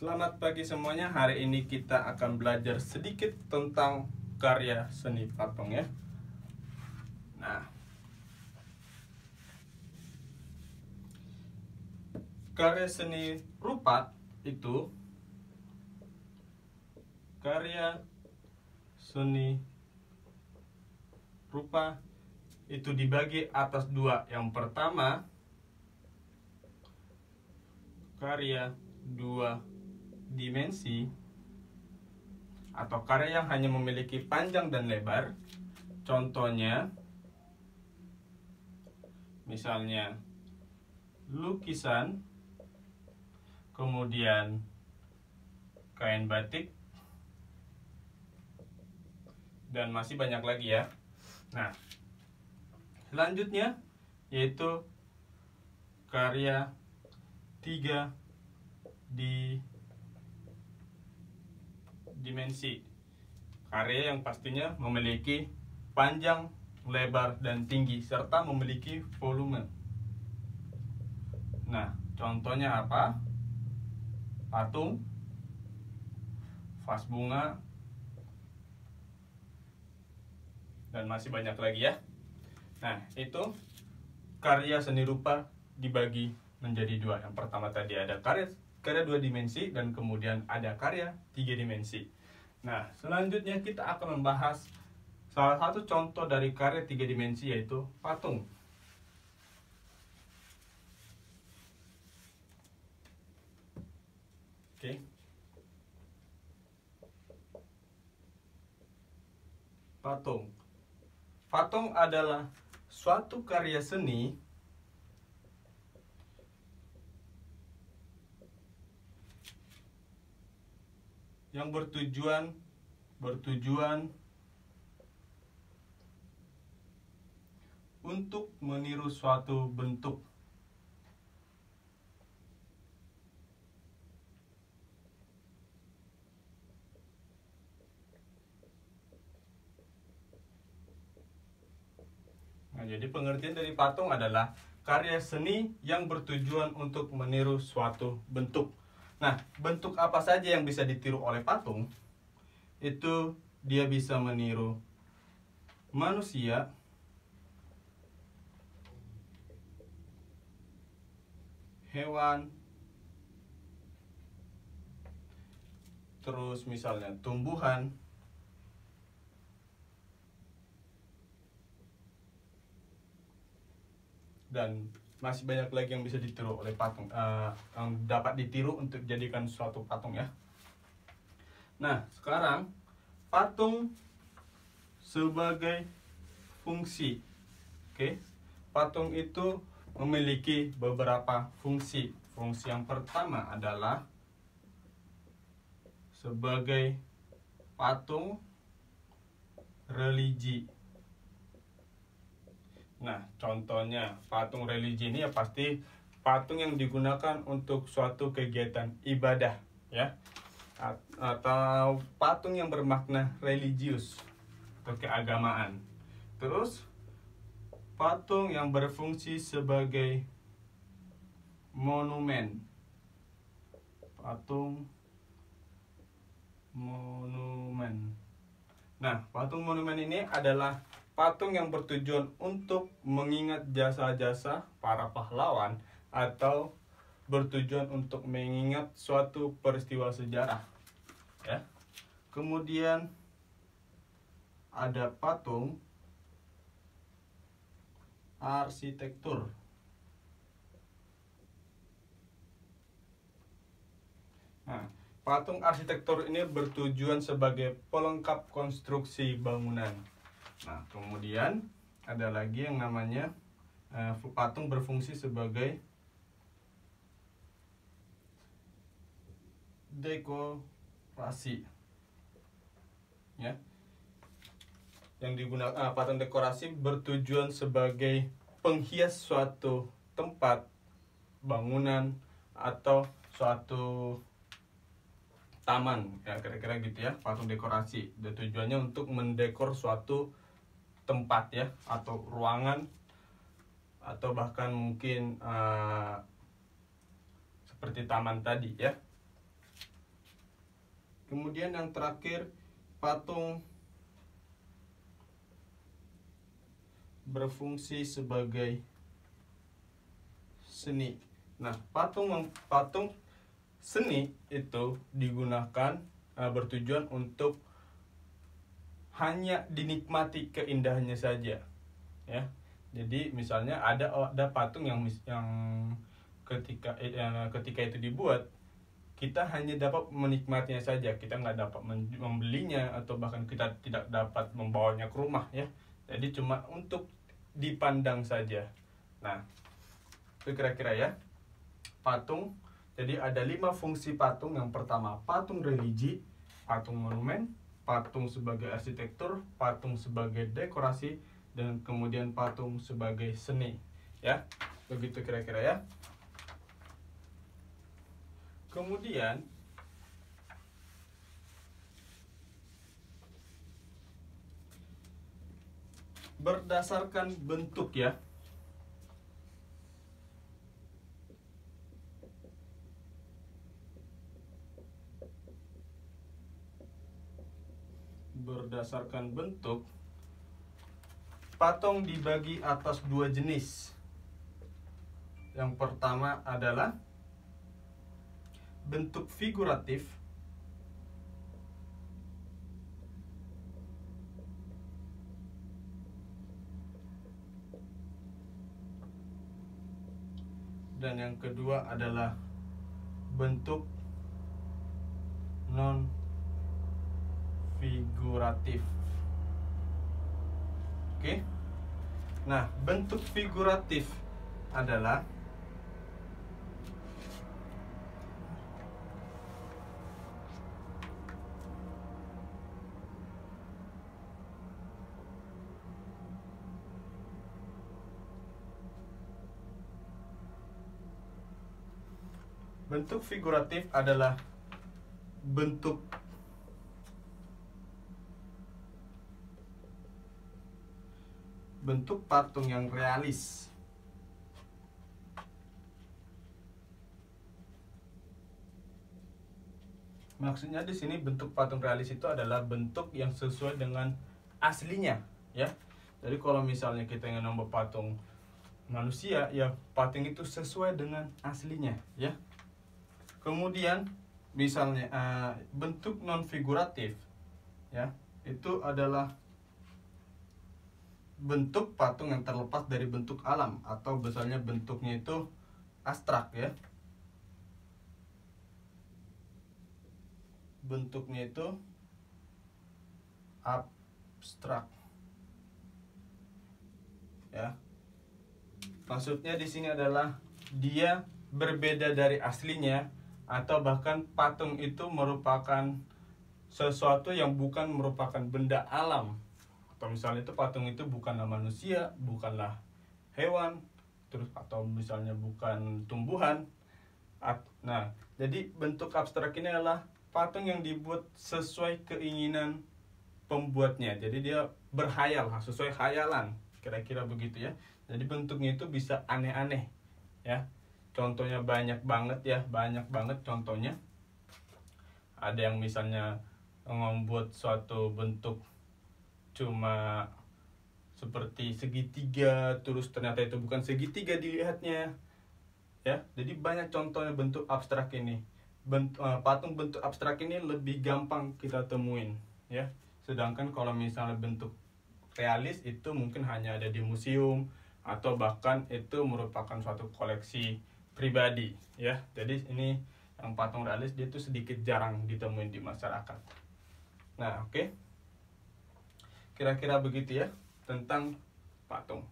Selamat pagi semuanya. Hari ini kita akan belajar sedikit tentang karya seni patung ya. Nah, karya seni rupa itu dibagi atas dua. Yang pertama, karya dua dimensi atau karya yang hanya memiliki panjang dan lebar. Contohnya misalnya lukisan, kemudian kain batik, dan masih banyak lagi ya. Nah, selanjutnya yaitu karya tiga dimensi. Karya yang pastinya memiliki panjang, lebar, dan tinggi serta memiliki volume. Nah, contohnya apa? Patung, vas bunga, dan masih banyak lagi ya. Nah, itu karya seni rupa dibagi menjadi dua. Yang pertama tadi ada karya dua dimensi, dan kemudian ada karya tiga dimensi. Nah, selanjutnya kita akan membahas salah satu contoh dari karya tiga dimensi, yaitu patung. Oke. Patung adalah suatu karya seni yang bertujuan untuk meniru suatu bentuk. Nah, jadi pengertian dari patung adalah karya seni yang bertujuan untuk meniru suatu bentuk. Nah, bentuk apa saja yang bisa ditiru oleh patung? Itu dia bisa meniru manusia, hewan, terus misalnya tumbuhan, dan masih banyak lagi yang bisa ditiru oleh patung, yang dapat ditiru untuk dijadikan suatu patung ya. Nah, sekarang patung sebagai fungsi. Oke. Patung itu memiliki beberapa fungsi. Fungsi yang pertama adalah sebagai patung religi. Nah, contohnya patung religi ini ya pasti patung yang digunakan untuk suatu kegiatan ibadah ya, atau patung yang bermakna religius atau keagamaan. Terus patung yang berfungsi sebagai monumen. Patung monumen. Nah, patung monumen ini adalah patung yang bertujuan untuk mengingat jasa-jasa para pahlawan atau bertujuan untuk mengingat suatu peristiwa sejarah ya. Kemudian ada patung arsitektur. Nah, patung arsitektur ini bertujuan sebagai pelengkap konstruksi bangunan. Nah, kemudian ada lagi yang namanya patung berfungsi sebagai dekorasi ya. Yang digunakan patung dekorasi bertujuan sebagai penghias suatu tempat, bangunan, atau suatu taman ya, kira-kira gitu ya. Patung dekorasi dan tujuannya untuk mendekor suatu tempat ya, atau ruangan, atau bahkan mungkin seperti taman tadi ya. Kemudian yang terakhir, patung berfungsi sebagai seni. Nah, patung seni itu digunakan bertujuan untuk hanya dinikmati keindahannya saja, ya. Jadi misalnya ada patung yang ketika itu dibuat, kita hanya dapat menikmatinya saja, kita nggak dapat membelinya atau bahkan kita tidak dapat membawanya ke rumah, ya. Jadi cuma untuk dipandang saja. Nah, itu kira-kira ya patung. Jadi ada 5 fungsi patung. Yang pertama, patung religi, patung monumen, patung sebagai arsitektur, patung sebagai dekorasi, dan kemudian patung sebagai seni, ya. Begitu kira-kira ya. Kemudian berdasarkan bentuk, ya. Berdasarkan bentuk, patung dibagi atas 2 jenis. Yang pertama adalah bentuk figuratif dan yang kedua adalah bentuk non figuratif. Oke. Nah, bentuk figuratif adalah bentuk patung yang realis. Maksudnya di sini bentuk patung realis itu adalah bentuk yang sesuai dengan aslinya, ya. Jadi kalau misalnya kita ingin membuat patung manusia, ya patung itu sesuai dengan aslinya, ya. Kemudian misalnya bentuk non figuratif, ya, itu adalah bentuk patung yang terlepas dari bentuk alam, atau misalnya bentuknya itu abstrak, ya. Bentuknya itu abstrak, ya. Maksudnya di sini adalah dia berbeda dari aslinya, atau bahkan patung itu merupakan sesuatu yang bukan merupakan benda alam. Atau misalnya itu patung itu bukanlah manusia, bukanlah hewan, terus atau misalnya bukan tumbuhan. Nah, jadi bentuk abstrak ini adalah patung yang dibuat sesuai keinginan pembuatnya. Jadi dia berhayal, sesuai khayalan, kira-kira begitu, ya. Jadi bentuknya itu bisa aneh-aneh, ya. Contohnya banyak banget, ya, banyak banget contohnya. Ada yang misalnya membuat suatu bentuk cuma seperti segitiga, terus ternyata itu bukan segitiga dilihatnya, ya. Jadi banyak contohnya bentuk abstrak ini. Patung bentuk abstrak ini lebih gampang kita temuin, ya. Sedangkan kalau misalnya bentuk realis itu mungkin hanya ada di museum, atau bahkan itu merupakan suatu koleksi pribadi, ya. Jadi ini yang patung realis dia tuh sedikit jarang ditemuin di masyarakat. Nah, oke. Kira-kira begitu, ya, tentang patung.